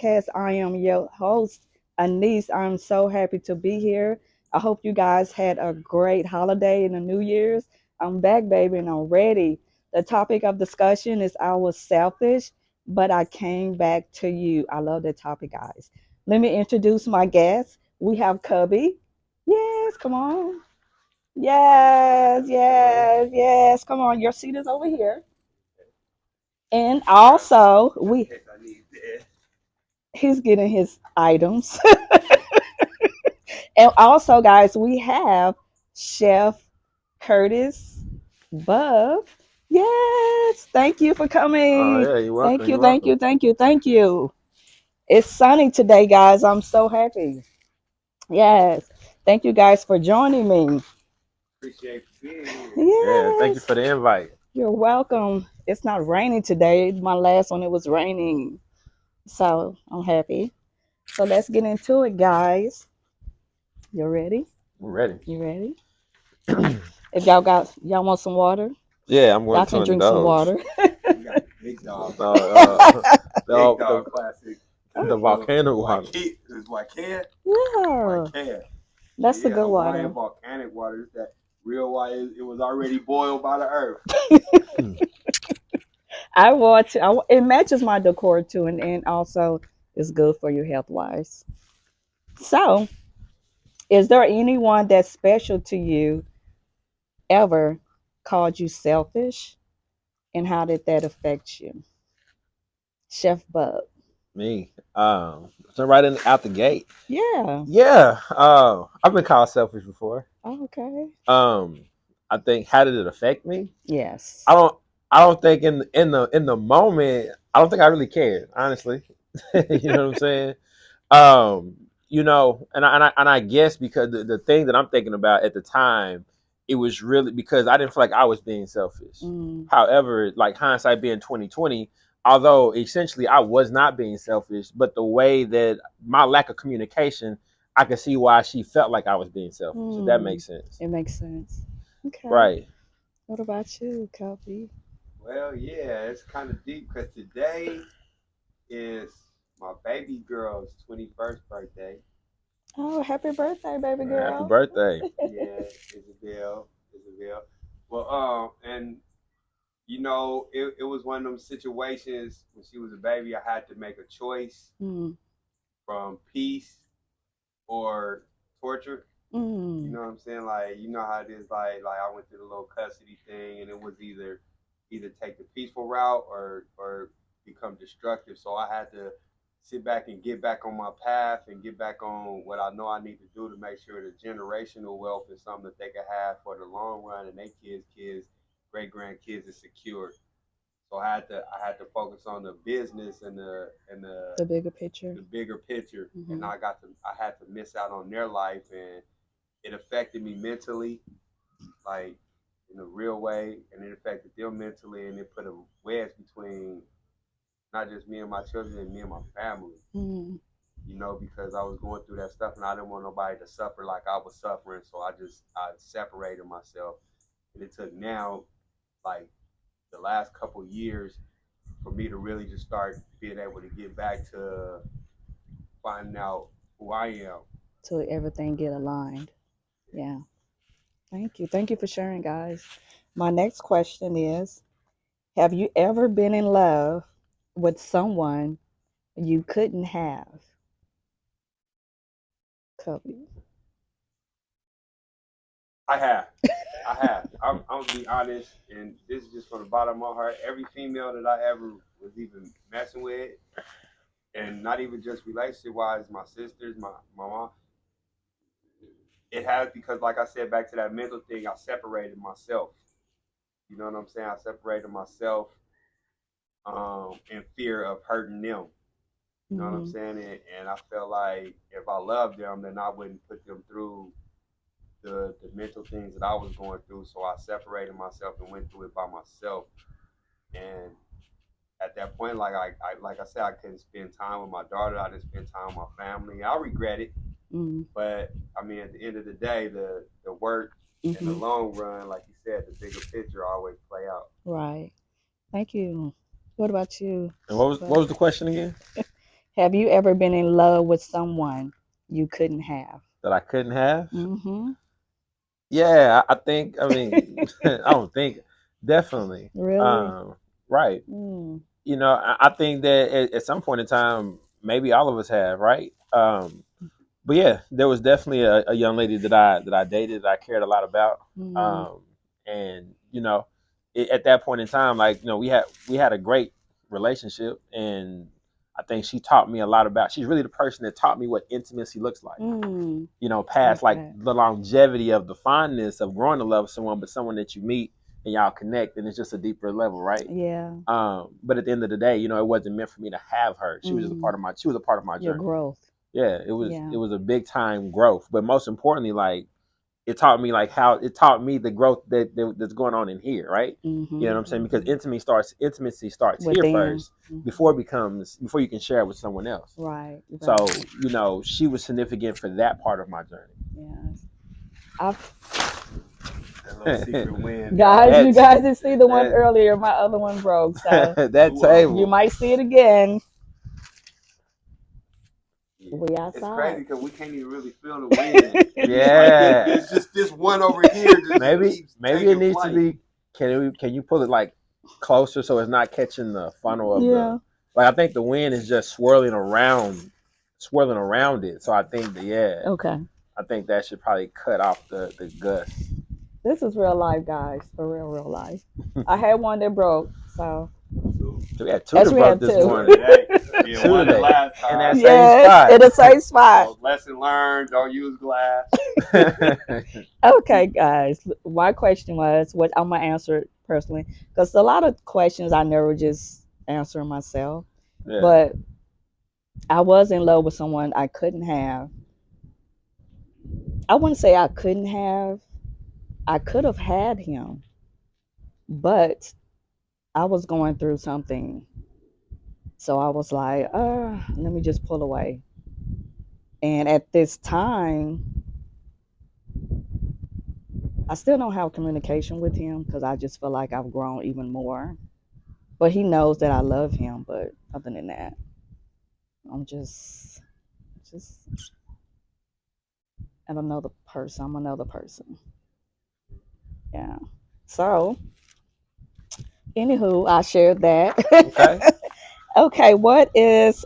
Podcast. I am your host, Anyce. I'm so happy to be here. I hope you guys had a great holiday in the New Year's. I'm back, baby, and I'm ready. The topic of discussion is I was selfish, but I came back to you. I love that topic, guys. Let me introduce my guests. We have Cubby. Yes, come on. Yes, yes, yes. Come on. Your seat is over here. And also, he's getting his items. And also, guys, we have Chef Curtis Buff. Yes, thank you for Oh coming. yeah, you're welcome. Thank you, You're thank welcome. you, thank you, thank you. It's sunny today, guys. I'm so happy. Yes, thank you guys for joining me. Appreciate you being here. Yeah, thank you Yes, for the invite. you're welcome. It's not raining today. My last one, it was raining. So I'm happy. So let's get into it, guys. You ready? I'm ready. You ready? If y'all want some water, Yeah, I'm going y'all to can drink some indulge. water. We got the big dog, The uh, big the dog classic. the volcano water. It's Wakan, Yeah, Wakan. that's the Yeah, good Hawaiian water. volcanic water. It's that real water. It was already boiled by the earth. Hmm. I watch. It matches my decor too, and also it's good for you health wise. So, is there anyone that's special to you ever called you selfish, and how did that affect you, Chef Bub? Me. So right out the gate. Yeah. Yeah. I've been called selfish before. Okay. Um, I think how did it affect me? I Yes. don't. I don't think in the moment. I don't think I really cared. Honestly, you know what I'm saying. Um, and I guess because the thing that I'm thinking about at the time, it was really because I didn't feel like I was being selfish. Mm, However, like hindsight being 2020, although essentially I was not being selfish, but the way that my lack of communication, I could see why she felt like I was being selfish. If that mm. makes sense, It makes sense. Okay. right? What about you, Copy? Well, yeah, it's kind of deep because today is my baby girl's 21st birthday. Oh, happy birthday, baby Happy girl. birthday. Yeah, Isabel, Isabel. Well, and it was one of them situations when she was a baby. I had to make a choice Mm, from peace or torture. You mm, know what I'm saying? Like, you know how it is. Like I went through the little custody thing, and it was either take the peaceful route or become destructive. So I had to sit back and get back on my path and get back on what I know I need to do to make sure the generational wealth is something that they can have for the long run, and their kids, great grandkids is secured. So I had to focus on the business and the bigger picture. the bigger picture, and Hmm. I had to miss out on their life, and it affected me mentally, like in a real way, and it affected them mentally, and it put a wedge between not just me and my children and me and my family. Mm, Because I was going through that stuff, and I didn't want nobody to suffer like I was suffering, so I separated myself, and it took now like the last couple years for me to really just start being able to get back to finding out who I am. so everything get aligned. Yeah. Thank you. Thank you for sharing, guys. My next question is, have you ever been in love with someone you couldn't have? Copy. I have. I have. I'm gonna be honest, and this is just from the bottom of my heart. Every female that I ever was even messing with, and not even just relationship wise, my sisters, my mom, it has because, like I said, back to that mental thing, I separated myself. You know what I'm saying? I separated myself in fear of hurting them. You know what I'm Hmm. saying? And I felt like if I loved them, then I wouldn't put them through the mental things that I was going through. So I separated myself and went through it by myself. And at that point, like I said, I couldn't spend time with my daughter. I didn't spend time with my family. I regret it, Mm, but I mean, at the end of the day, the work in the hmm. long run, like you said, the bigger picture always play out. Right. Thank you. What about you? And what was the question again? Have you ever been in love with someone you couldn't have? that I couldn't have. Mm-hmm. Yeah, I think. I mean, I don't think. Definitely. Really? Right. Mm. I think that at some point in time, maybe all of us have, right? But yeah, there was definitely a young lady that I dated that I cared a lot about. Mm. Um, and at that point in time, like we had a great relationship, and I think she taught me a lot about. She's really the person that taught me what intimacy looks like. Mm. Past like Okay. the longevity of the fondness of growing to love someone, but someone that you meet and y'all connect, and it's just a deeper level, right? Yeah. But at the end of the day, it wasn't meant for me to have her. She was just a Mm. part of my. She was a part of my Your journey. growth. Yeah, it was. Yeah. It was a big time growth, but most importantly, like it taught me like how it taught me the growth that's going on in here, right? You know Mm-hmm. what I'm saying? Because Mm-hmm. intimacy starts here Within. first Mm-hmm. before you can share it with someone else. Right. So Right. she was significant for that part of my Yes. I've That little secret journey. win, guys, y'all. you That's guys didn't see the one that earlier. My other one broke, so that Two of 'em. you table. might see it again. Yeah. We It's crazy outside. because we can't even really feel the wind. It's like Yeah. it's just this one over here just keeps Maybe it taking needs to flight. be. Can you pull it like closer so it's not catching the funnel of the Yeah. like I think the wind is just swirling around it. So I think that yeah, Okay. I think that should probably cut off the gust. This is real life, guys. For real, real life. I had one that broke, so So, So we had two that actually we broke had this two. two morning. today. Yeah, Two one the today. last In that time. same Yes, spot. in the same spot. So lesson learned: don't use glass. Okay, guys. My question was what I'm gonna answer it personally because a lot of questions I never just answer myself. Yeah. But I was in love with someone I couldn't have. I wouldn't say I couldn't have. I could have had him, but I was going through something. So I was like, let me just pull away. And at this time, I still don't have communication with him because I just feel like I've grown even more. But he knows that I love him. But other than that, I'm just at another person. I'm another person. Yeah. So, anywho, I shared Okay. that. Okay, what is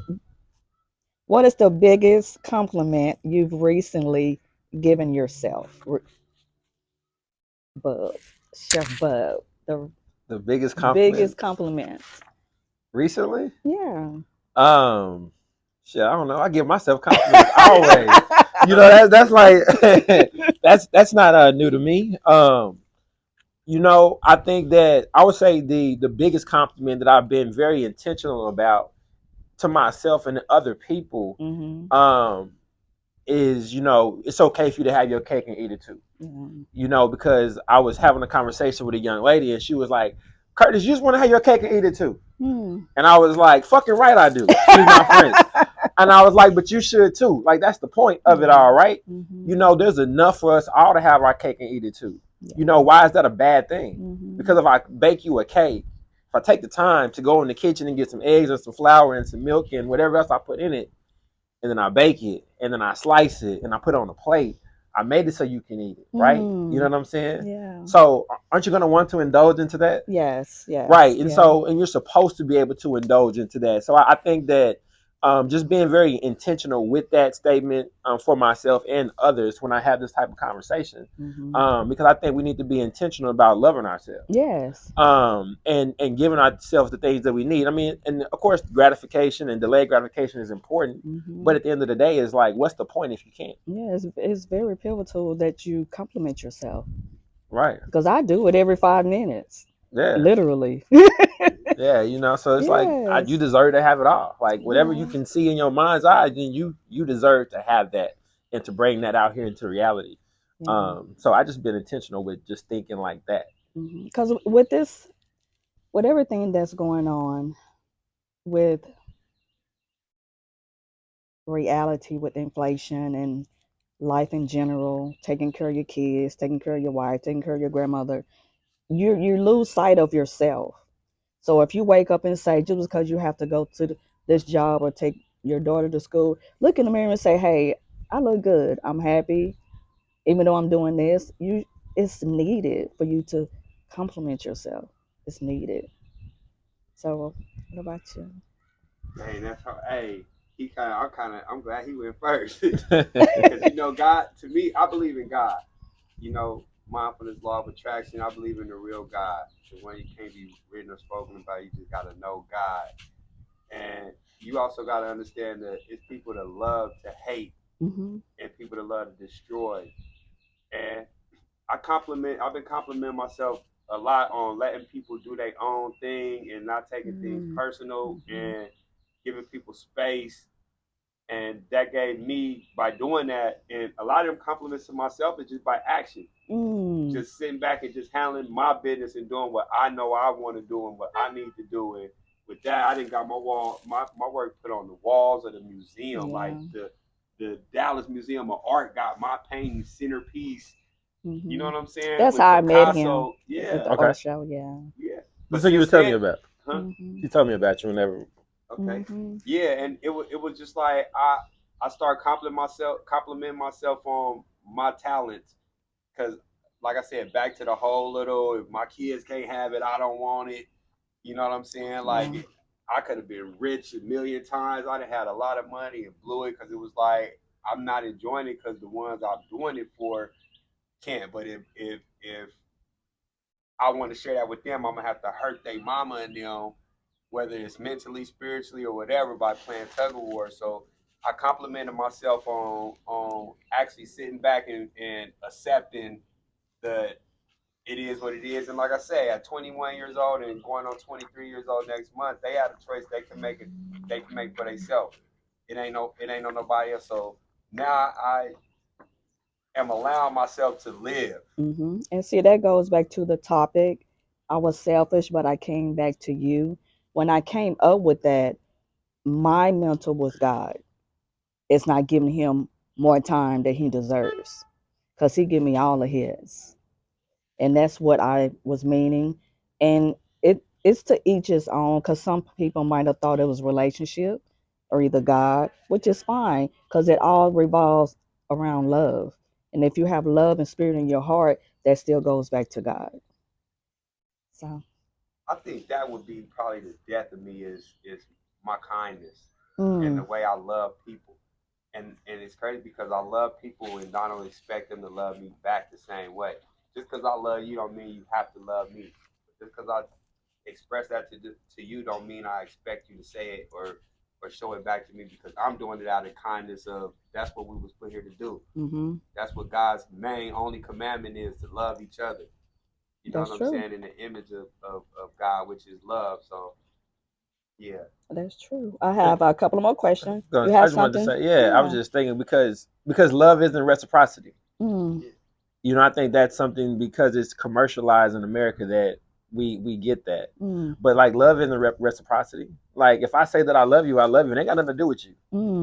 the biggest compliment you've recently given yourself, Bub? Chef Bub, the The biggest compliment biggest compliment. recently? Yeah. Um Shit, I don't know. I give myself compliments always. That's like that's not new to me. I think that I would say the biggest compliment that I've been very intentional about to myself and to other people Mhm. um is it's okay for you to have your cake and eat it too. Yeah. Because I was having a conversation with a young lady and she was like, Curtis, you just want to have your cake and eat it too. Hmm. And I was like, fucking right I do. Excuse my French. And I was like, but you should too. Like that's the point of it Yeah. all, right? Mhm. There's enough for us all to have our cake and eat it too. Yeah. Why is that a bad thing? Mhm. Because if I bake you a cake, if I take the time to go in the kitchen and get some eggs and some flour and some milk and whatever else I put in it, and then I bake it, and then I slice it, and I put it on a plate. I made it so you can eat it, right? You know Mm. what I'm saying? Yeah. So, aren't you going to want to indulge into that? Yes. Yes. Right. And Yeah. so, and you're supposed to be able to indulge into that. So, I think that just being very intentional with that statement for myself and others when I have this type of conversation, Mhm. because I think we need to be intentional about loving ourselves Yes. and giving ourselves the things that we need. I mean, and of course, gratification and delayed gratification is important, but Mhm. at the end of the day, it's like, what's the point if you can't? Yeah. It's very pivotal that you compliment yourself Right? because I do it every 5 minutes, Yeah, literally. yeah. So it's like you Yes. deserve to have it all. Like whatever you Yeah. can see in your mind's eye, then you deserve to have that and to bring that out here into reality. Yeah. So I just been intentional with just thinking like that. Because with everything that's going on with reality, with inflation and life in general, taking care of your kids, taking care of your wife, taking care of your grandmother, you lose sight of yourself. So if you wake up and say just because you have to go to this job or take your daughter to school, look in the mirror and say, "Hey, I look good. I'm happy, even though I'm doing this." It's needed for you to compliment yourself. It's needed. So, what about you? Dang, that's how. Hey, I'm glad he went first because God. To me, I believe in God. Mindfulness, law of attraction. I believe in the real God, the one you can't be written or spoken about. You just gotta know God, and you also gotta understand that it's people that love to hate Mm-hmm. and people that love to destroy. And I've been complimenting myself a lot on letting people do their own thing and not taking things personal Mm-hmm. and giving people space. And that gave me, by doing that, and a lot of them compliments to myself is just by action. Mm. Just sitting back and just handling my business and doing what I know I want to do and what I need to do. And with that, I didn't got my work put on the walls of the museum. Like Yeah. the Dallas Museum of Art got my painting centerpiece. You know Mm-hmm. what I'm saying? That's With how I met him Picasso. at Yeah. the Okay. art show. Yeah. Yeah. But So you since was telling me then, about. huh? Mm-hmm. You told me about you whenever. Okay. Mm-hmm. Yeah, and it was just like I started complimenting myself on my talents because, like I said, back to the whole little, if my kids can't have it, I don't want it. You know what I'm saying? Yeah. Like I could have been rich a million times. I'd have had a lot of money and blew it because it was like I'm not enjoying it because the ones I'm doing it for can't. But if I want to share that with them, I'm gonna have to hurt their mama and them, whether it's mentally, spiritually, or whatever, by playing tug of war. So I complimented myself on actually sitting back and accepting that it is what it is. And like I say, at 21 years old and going on 23 years old next month, they have a choice. They can make it. They can make for themselves. It ain't no nobody else. So now I am allowing myself to live. Mm-hmm. And see, that goes back to the topic. I was selfish, but I came back to you. When I came up with that, my mentor was God. It's not giving him more time that he deserves because he gave me all of his. And that's what I was meaning. And it's to each his own because some people might have thought it was relationship or either God, which is fine because it all revolves around love. And if you have love and spirit in your heart, that still goes back to God. So, I think that would be probably the death of me is my kindness and the mm, way I love people. And it's crazy because I love people and I don't expect them to love me back the same way. Just because I love you don't mean you have to love me. Just because I express that to you don't mean I expect you to say it or show it back to me because I'm doing it out of kindness of that's what we was put here to do. mm-hmm, That's what God's main only commandment is to love each other. You know what that's I'm true. saying? In the image of God, which is love. So yeah. That's true. I have a couple of more questions. You I have just wanted to something? say, yeah, I was Yeah. just thinking because love isn't reciprocity. Mm, Yeah. I think that's something because it's commercialized in America that we get that. mm, But like love isn't reciprocity. Like if I say that I love you, it ain't got nothing to do with you.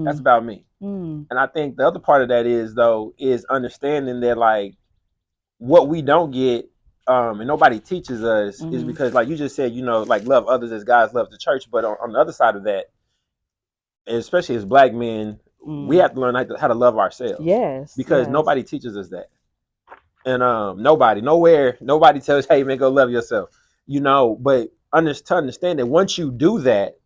That's mm, about me. mm, And I think the other part of that is though is understanding that like what we don't get and nobody teaches us is mm-hmm, because like you just said, like love others as God's love the church. But on the other side of that, especially as black men, we mm. have to learn how to love ourselves Yes, because yes. nobody teaches us that. And nobody tells hey man, go love yourself. But to understand that once you do that,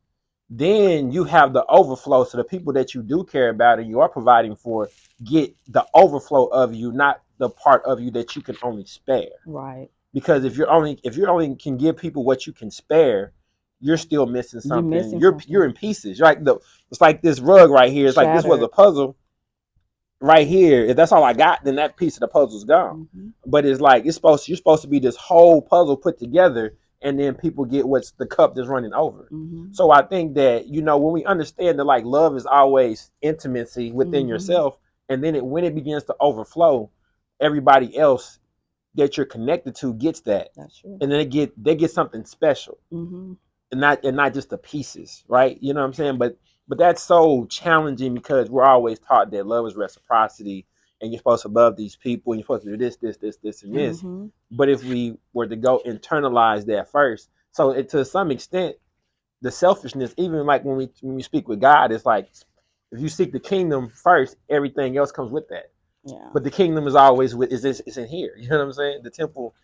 then you have the overflow. So the people that you do care about and you are providing for get the overflow of you, not the part of you that you can only spare. Right. Because if you only can give people what you can spare, you're still missing You something. missing You're something. in pieces. Right? It's like this rug right here. It's like this was a Shattered. puzzle right here. If that's all I got, then that piece of the puzzle's gone. Mm-hmm. But it's like you're supposed to be this whole puzzle put together, and then people get what's the cup that's running over. Mm-hmm. So I think that when we understand that like love is always intimacy within Mm-hmm. yourself, and then when it begins to overflow, everybody else that you're connected to gets that, That's true. and then they get something special, Mm-hmm. and not just the pieces, right? You know what I'm saying? But that's so challenging because we're always taught that love is reciprocity, and you're supposed to love these people, and you're supposed to do this, and this. Mm-hmm. But if we were to go internalize that first, so to some extent, the selfishness, even like when we speak with God, it's like if you seek the kingdom first, everything else comes with that. Yeah. But the kingdom is always with is this is in here. You know what I'm saying? The temple.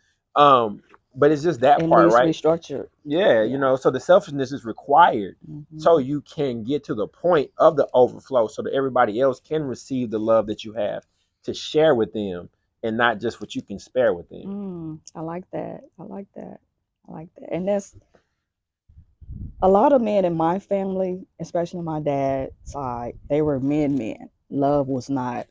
But it's just that It part, needs right? restructured. Yeah, Yeah. so the selfishness is required so Hmm. you can get to the point of the overflow so that everybody else can receive the love that you have to share with them and not just what you can spare with them. I like that. I like that. I like that. And that's a lot of men in my family, especially my dad's side, they were men. Love was not.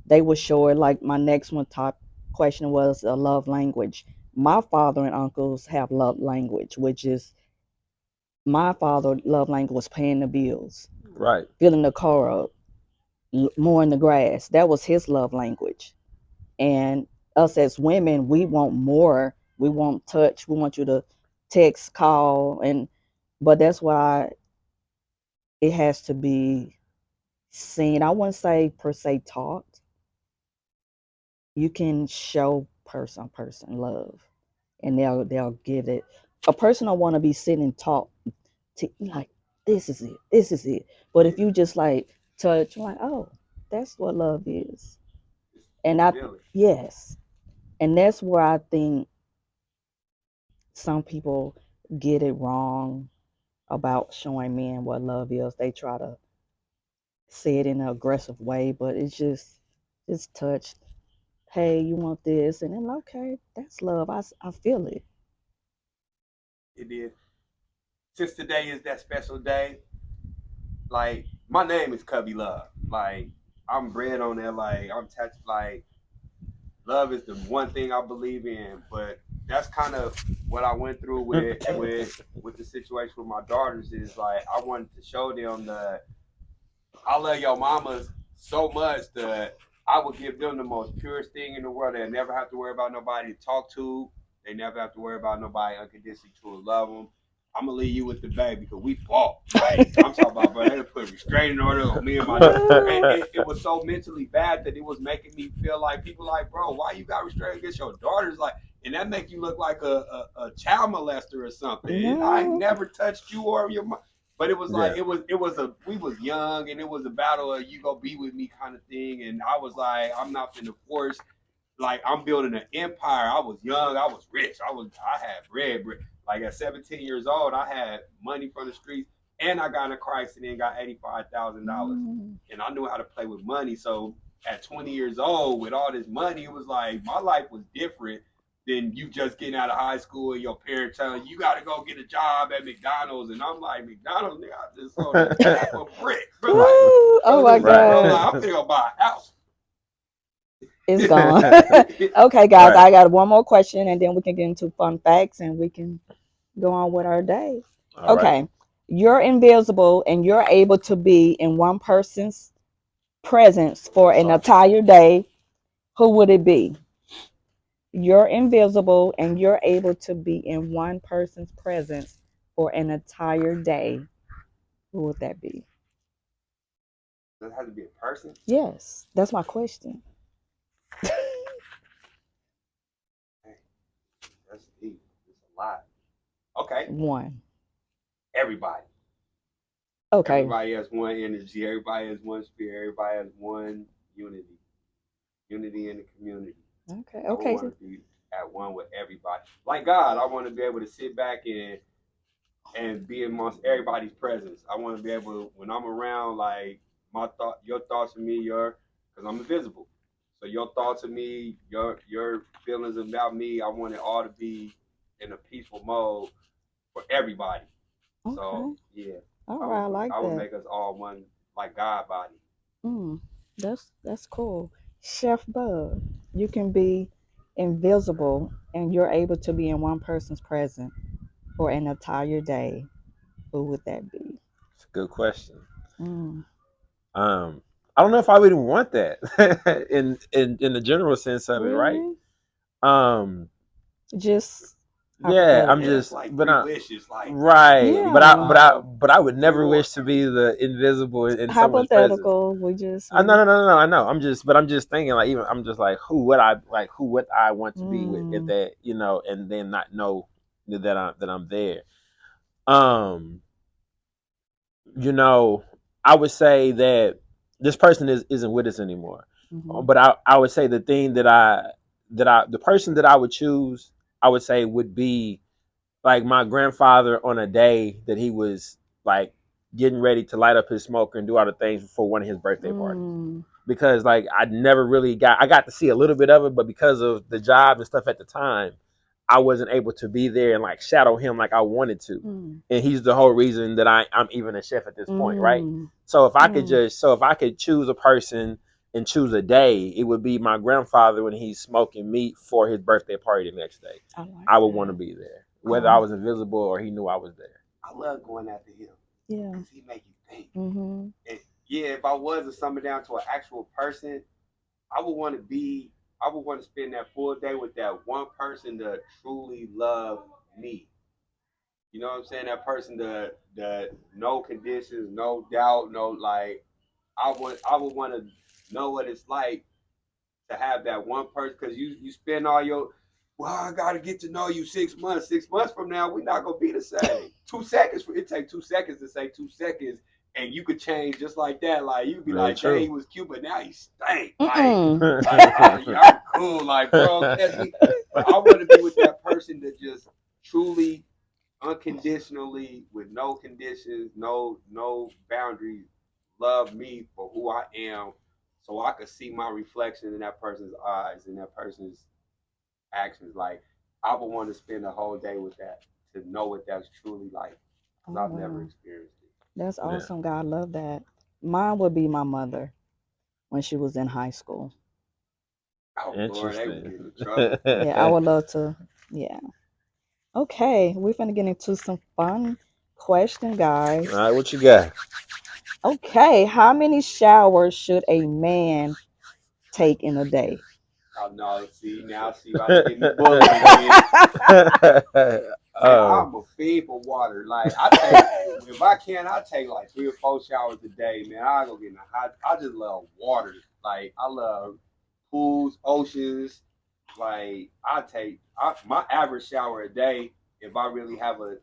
They were short. Like my next one top question was a love language. My father and uncles have love language, which is my father love language was paying the bills, Right. filling the car up, mowing the grass. That was his love language. And us as women, we want more. We want touch. We want you to text, call, and but that's why it has to be seen. I wouldn't say per se taught. You can show person love, and they'll get it. A person don't want to be sitting and talk to like this is it, this is it. But if Yeah, you just like touch, like oh, that's what love is. And it's I feeling. yes, and that's where I think some people get it wrong about showing men what love is. They try to say it in an aggressive way, but it's just touch. Hey, you want this? And then, okay, that's love. I feel it. It is. Since today is that special day, like my name is Cubby Love. Like I'm bred on that. Like I'm attached. Like love is the one thing I believe in. But that's kind of what I went through with the situation with my daughters. Is like I wanted to show them that I love your mamas so much that I would give them the most purest thing in the world. They never have to worry about nobody to talk to. They never have to worry about nobody unconditionally to love them. I'm gonna leave you with the baby because we fought. Like I'm talking about, bro. They put restraining order on me and my daughter. And it was so mentally bad that it was making me feel like people like, bro, why you got restrained against your daughters? Like, and that make you look like a child molester or something. And I ain't No. never touched you or your mom. But it was like Yeah. it was a we was young and it was a battle of you go be with me kind of thing. And I was like, I'm not finna force like I'm building an empire. I was young, I was rich, I had bread. Like at 17 years old, I had money from the streets, and I got in Christ and then got $85,000, Mm. and I knew how to play with money. So at 20 years old, with all this money, it was like my life was different than you just getting out of high school and your parents telling you got to go get a job at McDonald's, and I'm like McDonald's, nigga, I just sold a stack of brick, but like, Woo! Oh my bro, Right. like God. I'm gonna go buy a house. It's gone. Okay, guys, Right. I got one more question and then we can get into fun facts and we can go on with our day. All right. Okay. You're invisible and you're able to be in one person's presence for I'm an sorry. entire day. Who would it be? You're invisible and you're able to be in one person's presence for an entire day. Who would that be? Does it have to be a person? Yes, that's my question. Hey, that's deep. It's a lot. Okay, One. everybody. Okay. Everybody has one energy. Everybody has one spirit. Everybody has one unity. Unity in the community. Okay. I would Okay. want to be at one with everybody. Like God, I want to be able to sit back and be amongst everybody's presence. I want to be able to, when I'm around, like your thoughts of me, because I'm invisible. So your thoughts of me, your feelings about me, I want it all to be in a peaceful mode for everybody. So Okay. yeah, All I right. would I like I would that. make us all one like God body. Mm, that's cool. Chef Bud, you can be invisible and you're able to be in one person's presence for an entire day. Who would that be? It's a good question. Mm, Um, I don't know if I would even want that in the general sense of it, right? really? Um, Just yeah, I'm Yeah, hypothetical. that's just, like but three I wishes. Like right, we can Yeah. but I would do never more. wish to be the invisible in someone's presence. Hypothetical. We just I no we no no no no I know. I'm just thinking like even I'm just like who would I want to be with if mm, that and then not know that I'm there. Um, you know, I would say that this person isn't with us anymore. Mm-hmm. But I would say the thing the person that I would choose, I would say would be like my grandfather on a day that he was like getting ready to light up his smoker and do all the things for one of his birthday parties. Mm. Because like I got to see a little bit of it, but because of the job and stuff at the time, I wasn't able to be there and like shadow him like I wanted to. Mm. And he's the whole reason that I'm even a chef at this point, right? Mm. So Mm. if I could choose a person and choose a day, it would be my grandfather when he's smoking meat for his birthday party the next day. I like I would want to that. be there, whether I Oh, was invisible or he knew I was there. I love going after him yeah. because he make you think. Mm-hmm. And yeah, if I was to sum it down to an actual person, I would want to be. I would want to spend that full day with that one person that truly love me. You know what I'm saying? That person that no conditions, no doubt, no like. I would want to know what it's like to have that one person because you spend all your I gotta get to know you 6 months. 6 months from now, we're not gonna be the same. 2 seconds, it take 2 seconds to say 2 seconds, and you could change just like that. Like you could be Very like, dang, true. he was cute, but now he stank. Mm-mm. I'm cool, like bro, catch me. But I want to be with that person that just truly, unconditionally, with no conditions, no boundaries, love me for who I am, so I could see my reflection in that person's eyes and that person's actions. Like I would want to spend a whole day with that to know what that's truly like Oh because I've never wow, experienced it. that's Yeah, awesome. God, love that. Mine would be my mother when she was in high school. Oh Lord, they would interesting. get in trouble. Yeah, I would love to. Yeah. Okay, we're gonna get into some fun question, All guys. right, what you got? Okay, how many showers should a man take in a day? Oh no, see now, see you about to get me bullied again. Man, um, I'm a fiend for water. Like I take, if I can, I take like 3 or 4 showers a day. Man, I go get in the hot. I just love water. Like I love pools, oceans. Like my average shower a day. If I really have a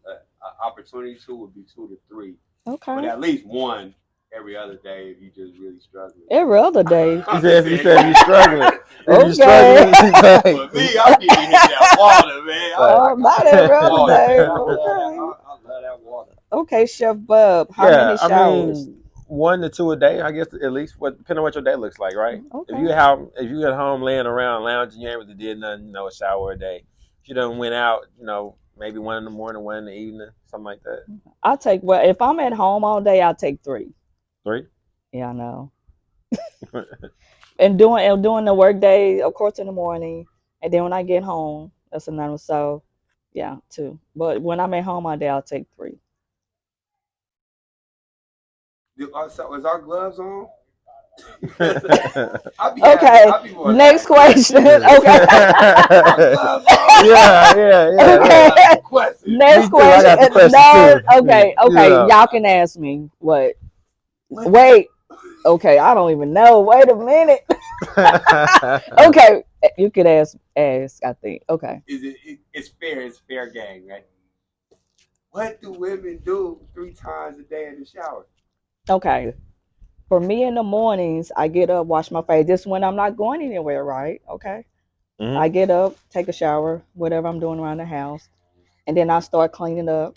opportunity to, would be 2 to 3, but Okay. at least one every other day if you just really struggling. Every other day. you I'm just said you saying, said if you struggling, if you Okay. struggling, like, for me, I need to hit that water, man. I Oh, not gotta hit every that other water, day. man. I love that. Okay. I love that water. Okay, Chef Bub, how yeah, many I showers? mean 1 to 2 a day, I guess at least. What depending on what your day looks like, right? Okay. If you at home laying around lounging, you ain't really did nothing, a shower a day. If you done went out, maybe 1 in the morning, 1 in the evening, something like that. I'll take, well, if I'm at home all day, I'll take three. Three. Yeah, I know. And doing the work day, of course, in the morning, and then when I get home, that's another. So, yeah, two. But when I'm at home all day, I'll take three. So is our gloves on? yeah, Okay, I be wanting to next ask question. questions. Okay. Our gloves on? yeah, yeah. Okay. I got some questions. Next Me too. I question. got the questions No, too. okay, okay. Y'all can ask me. What? What? Wait. Okay, I don't even know. Wait a minute. Yeah. Okay, you could ask. I think. Okay. It's fair. It's fair game, right? What do women do 3 times a day in the shower? Okay. For me in the mornings, I get up, wash my face. Just when I'm not going anywhere, right? Okay. Mhm. I get up, take a shower, whatever I'm doing around the house, and then I start cleaning up.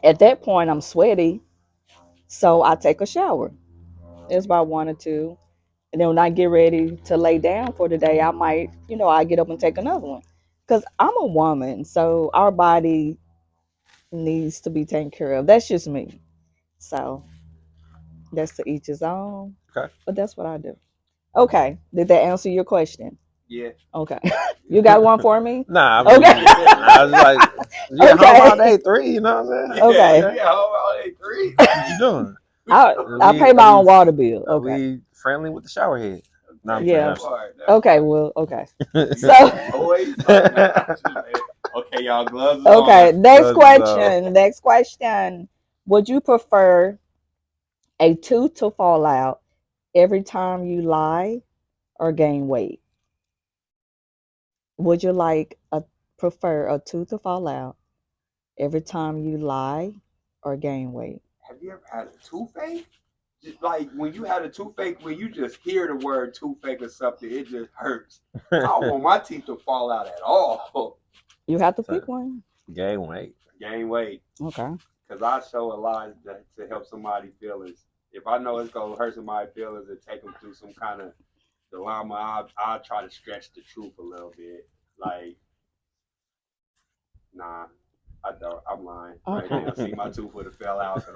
At that point, I'm sweaty, so I take a shower. It's about one or two. And then when I get ready to lay down for the day, I might, I get up and take another one. Because I'm a woman, so our body needs to be taken care of. That's just me. So that's to each his own. Okay. But that's what I do. Okay. Did that answer your question? Yeah. Okay. You got one for me? Nah, I Okay. mean, I was like, you at home all Okay. day, three. You know what I'm saying? Yeah, Okay. you got home all day 3. What you doing? I What I pay Are my we own water bill. Okay. friendly with the shower head? No, I'm Okay, playing. Yeah. that part. That Okay. part. Well. Okay. You So. got some toys? Oh, nah, I'm just playing. Okay, y'all, gloves is Okay. on. Next Gloves is off. question. Next question. Would you prefer a tooth to fall out every time you lie or gain weight? Would you prefer a tooth to fall out every time you lie or gain weight? have you ever had a toothache? Just like when you had a toothache, when you just hear the word toothache or something, it just hurts. I don't want my teeth to fall out at all. You have to So, pick one. gain weight. Gain weight. Okay. Because I show a lot to help somebody feelings. If I know it's going to hurt somebody's feelings and take them through some kind of dilemma, I'll try to stretch the truth a little bit. Like, nah, I don't. I'm lying right Okay. now. See, my tooth would have fell out. Cause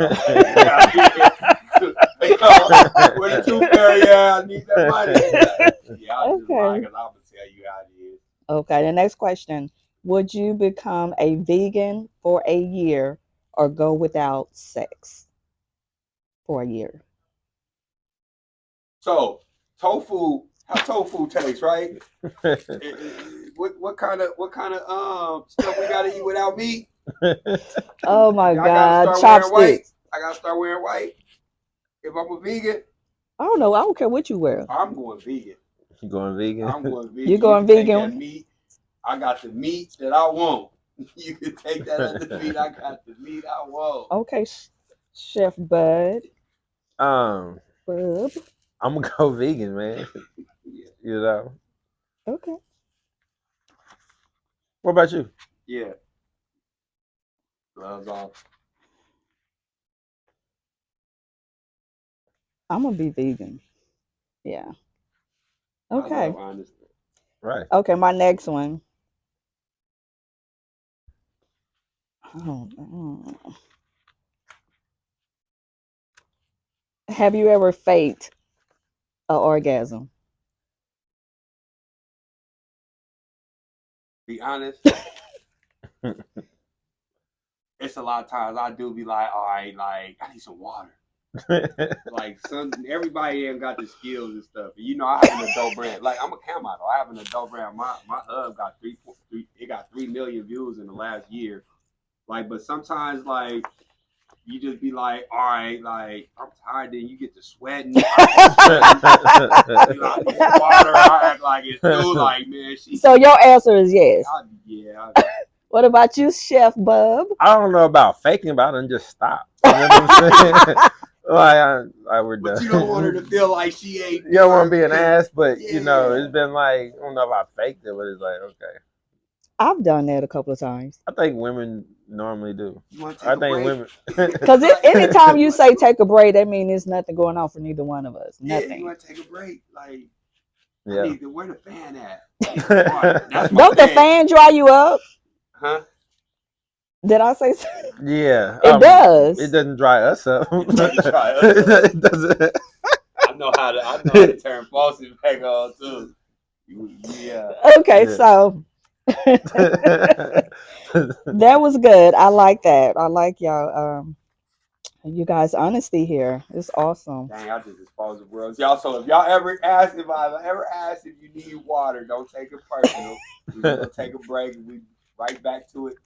where the tooth fairy at? I need that money. Yeah, I'm just lying Okay. because I'm going to tell you how it is. Okay. The next question: would you become a vegan for a year or go without sex for a year? So, tofu, how tofu tastes, right? What kind of stuff we gotta eat without meat? Oh my I gotta God, start wearing white. chopsticks. I gotta start wearing white. If I'm a vegan, I don't know. I don't care what you wear. I'm going vegan. You going vegan? I'm going You vegan. You going can take that vegan? meat. I got the meat that I want. You can take that other meat. I got the meat I want. Okay, Chef Bud. um, Bub. I'm gonna go vegan, man. Yeah. You know. Okay. What about you? Yeah. Gloves off. I'm gonna be vegan. Yeah. I love Okay. honesty. Right. Okay, my next one. Oh, have you ever faked an orgasm? Be honest. It's a lot of times I do be like, all right, like I need some water. Like everybody ain't got the skills and stuff. You know, I have an adult brand. Like I'm a cam model. I have an adult brand. My hub got three. It got 3 million views in the last year. Like, but sometimes like you just be like, all right, like I'm tired. Then you get to sweating. I need some water. I act like it's too. Like man, So your answer is yes. Yeah. What about you, Chef Bub? I don't know about faking about it and just stop. You know what I'm saying? We're But done. you don't want her to feel like she ain't. You don't want to be an ass, but you know, Yeah. it's been like I don't know if I faked it, but it's like okay. I've done that a couple of times. I think women normally do. You want to I take a think break? women. Because anytime you say take a break, that means there's nothing going on for neither one of us. Yeah, you Nothing. want to take a break? Like, I Yeah. need to where the fan at? I need some water. That's my Don't the fan. fan dry you up? Huh? Did I say so? Yeah. It does. It doesn't dry us up. It doesn't dry us up. It doesn't. I know how to turn faucet back on too. Yeah. Okay, Yeah. so that was good. I like that. I like y'all. You guys' honesty here. It's awesome. Dang, I just exposed the world. Y'all, so if y'all ever ask if you need water, don't take it personal. We're gonna take a break and we right back to it.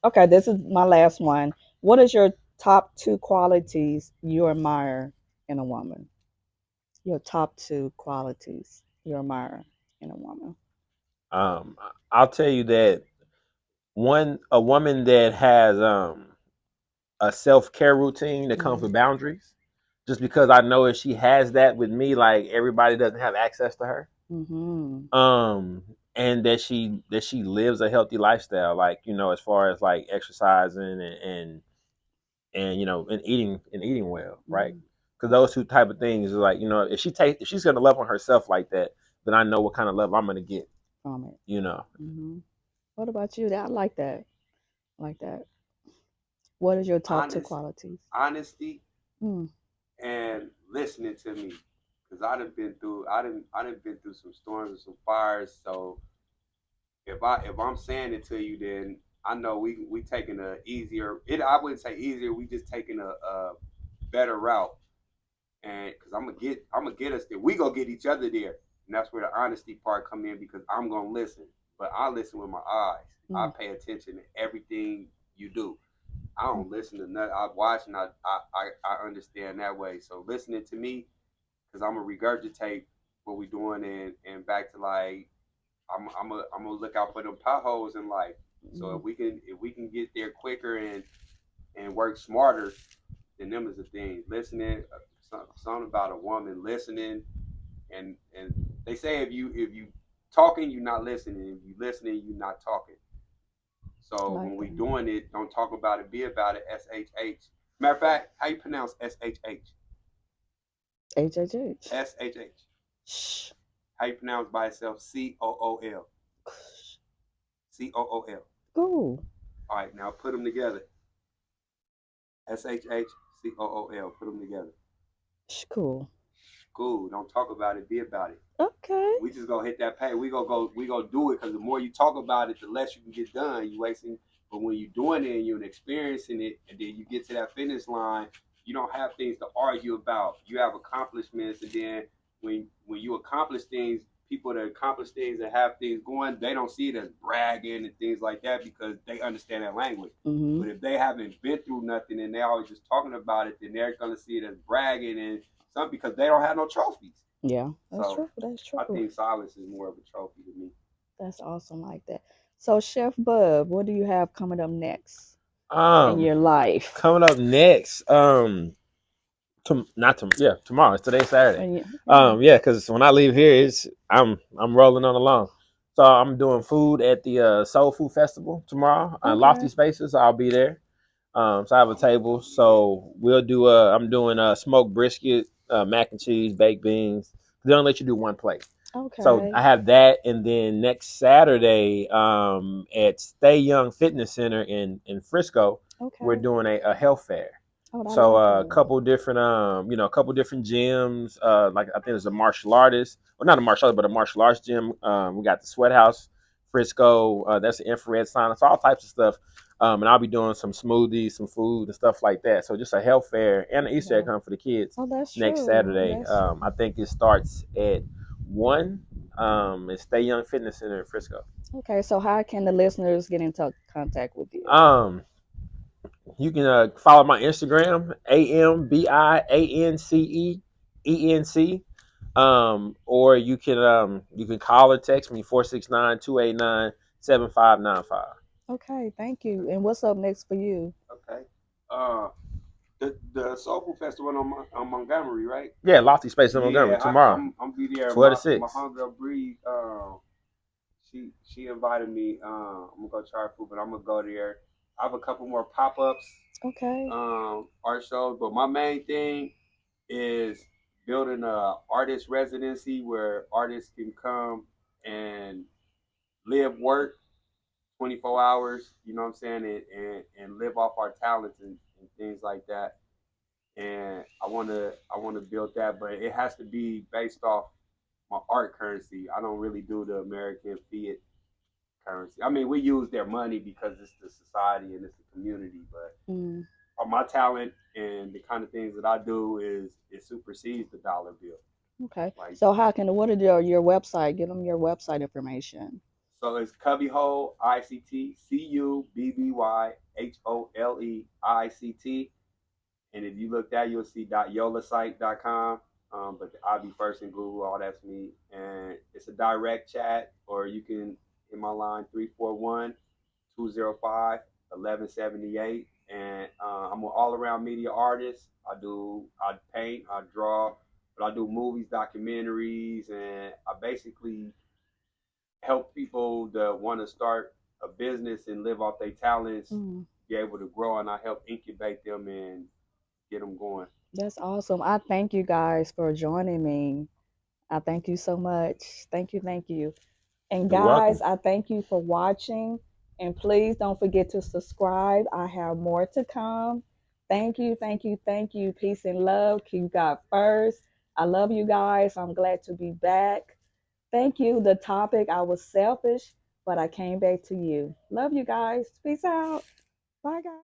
Okay, this is my last one. What is your top two qualities you admire in a woman? Your top two qualities you admire in a woman. um, I'll tell you that a woman that has a self care routine that comes Mhm. with boundaries. Just because I know if she has that with me, like everybody doesn't have access to her. Mhm. And that she lives a healthy lifestyle, like as far as like exercising and and eating well, right? Mhm. Because those two type of things is like if she's gonna love on herself like that, then I know what kind of love I'm gonna get. From it. You know. Mhm. What about you? I like that. I like that. What is your top two qualities? Honesty, Mm. and listening to me, because I done been through some storms and some fires. So if I'm saying it to you, then I know we taking a easier. I wouldn't say easier. We just taking a better route, and because I'm gonna get us there. We gonna get each other there, and that's where the honesty part come in because I'm gonna listen, but I listen with my eyes. I Mm. pay attention to everything you do. I don't listen to nothing. I watch and I understand that way. So listening to me, because I'm gonna regurgitate what we doing and back to like I'm gonna look out for them potholes in life. So Mm. if we can get there quicker and work smarter, then them is the thing. Listening, something about a woman listening, and they say if you talking, you're not listening. If you listening, you're not talking. I So like when we that. doing it, don't talk about it, be about it. SHH. Matter of fact, how you pronounce SHH? HHH. SHH. Shh. How you pronounce by itself? COOL. COOL. Cool. All right, now put them together. SHHCOOL. Put them together. Shh. Cool. Cool. Don't talk about it. Be about it. Okay. We just gonna hit that pay. We gonna go. We gonna do it because the more you talk about it, the less you can get done. You wasting. But when you're doing it and you're experiencing it, and then you get to that finish line, you don't have things to argue about. You have accomplishments, and then when you accomplish things, people that accomplish things and have things going, they don't see it as bragging and things like that because they understand that language. Mm-hmm. But if they haven't been through nothing and they always just talking about it, then they're gonna see it as bragging and some because they don't have no trophies. Yeah, that's So true. That's I true. think silence is more of a trophy to me. That's awesome like that. So, Chef Bub, what do you have coming up next in Um, your life? coming up next, not to yeah, tomorrow. Today's Saturday. When you, yeah. Yeah, because when I leave here, I'm rolling on along. So I'm doing food at the Soul Food Festival tomorrow. Okay. Lofty Spaces. I'll be there. So I have a table. So we'll do. I'm doing smoked brisket, mac and cheese, baked beans. They don't let you do one plate. So Okay. I have that, and then next Saturday, at Stay Young Fitness Center in Frisco, we're Okay. doing a health fair. Oh, I So like a that. couple different, a couple different gyms. Like I think there's a martial artist, well, not a martial artist, but a martial arts gym. We got the Sweat House, Frisco. That's the infrared sauna. So all types of stuff. And I'll be doing some smoothies, some food, and stuff like that. So just a health fair and an Easter egg Well, hunt for the kids oh, that's next true. Saturday. That's I true. think it starts at 1. At Stay Young Fitness Center in Frisco. Okay, so how can the listeners get into contact with you? Um, You can follow my Instagram, AMBIANCEENC. Or you can call or text me 469-289-7595. Okay, thank you. And what's up next for you? Okay. Uh, the Soul Food Festival on Montgomery, right? Yeah, Lofty Space in Montgomery Yeah, tomorrow, I'm be there. 12 to My 6. hunger breed. She invited me. I'm gonna go try her food, but I'm gonna go there. I have a couple more pop ups, Okay. art shows, but my main thing is building a artist residency where artists can come and live, work 24 hours. You know what I'm saying, and live off our talents and things like that. And I want to build that, but it has to be based off my art currency. I don't really do the American fiat currency. I mean, we use their money because it's the society and it's the community, but Mm, my talent and the kind of things that I do is it supersedes the dollar bill. okay. Like So how can what is your website? Give them your website information. so, it's Cubbyhole ICT, and if you look that, you'll see .yolasite.com. But I'll be first in Google. All that's me, and it's a direct chat, or you can in my line 341-205-1178. And I'm an all-around media artist. I paint, I draw, but I do movies, documentaries, and I basically help people that want to start a business and live off their talents Mm, be able to grow, and I help incubate them and get them going. that's awesome. I thank you guys for joining me. I thank you so much. Thank you. Thank you. And You're welcome. guys, I thank you for watching. And please don't forget to subscribe. I have more to come. Thank you, thank you, thank you. Peace and love. Keep God first. I love you guys. I'm glad to be back. Thank you. The topic, I was selfish, but I came back to you. Love you guys. Peace out. Bye, guys.